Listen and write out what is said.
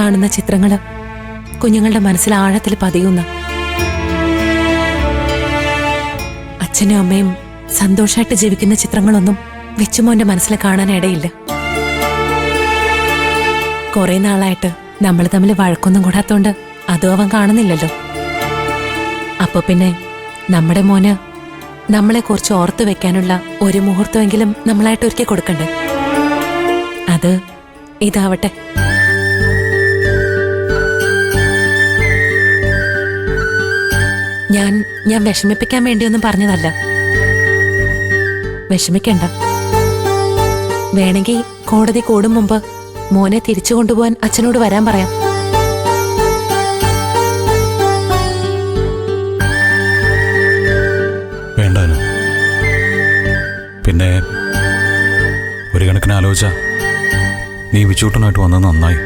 കാണുന്ന ചിത്രങ്ങള് കുഞ്ഞുങ്ങളുടെ മനസ്സിൽ ആഴത്തിൽ പതിയുന്ന. അച്ഛനും അമ്മയും സന്തോഷമായിട്ട് ജീവിക്കുന്ന ചിത്രങ്ങളൊന്നും വെച്ചുമോന്റെ മനസ്സിൽ കാണാനിടയില്ല. കുറെ നാളായിട്ട് നമ്മൾ തമ്മിൽ വഴക്കൊന്നും കൂടാത്തോണ്ട് അതും അവൻ കാണുന്നില്ലല്ലോ. അപ്പൊ പിന്നെ നമ്മുടെ മോന് നമ്മളെ കുറിച്ച് ഓർത്തു വെക്കാനുള്ള ഒരു മുഹൂർത്തമെങ്കിലും നമ്മളായിട്ട് ഒരുക്കി കൊടുക്കണ്ടേ? അത് ഇതാവട്ടെ. ഞാൻ വിഷമിപ്പിക്കാൻ വേണ്ടിയൊന്നും പറഞ്ഞതല്ല. വിഷമിക്കണ്ട. വേണമെങ്കിൽ കോടതി കൂടും മുമ്പ് മോനെ തിരിച്ചു കൊണ്ടുപോകാൻ അച്ഛനോട് വരാൻ പറയാം. വേണ്ടാനു. പിന്നെ ഒരു കണക്കിന് ആലോചിച്ച നീ വിച്ചൂട്ടനായിട്ട് വന്നത് നന്നായി.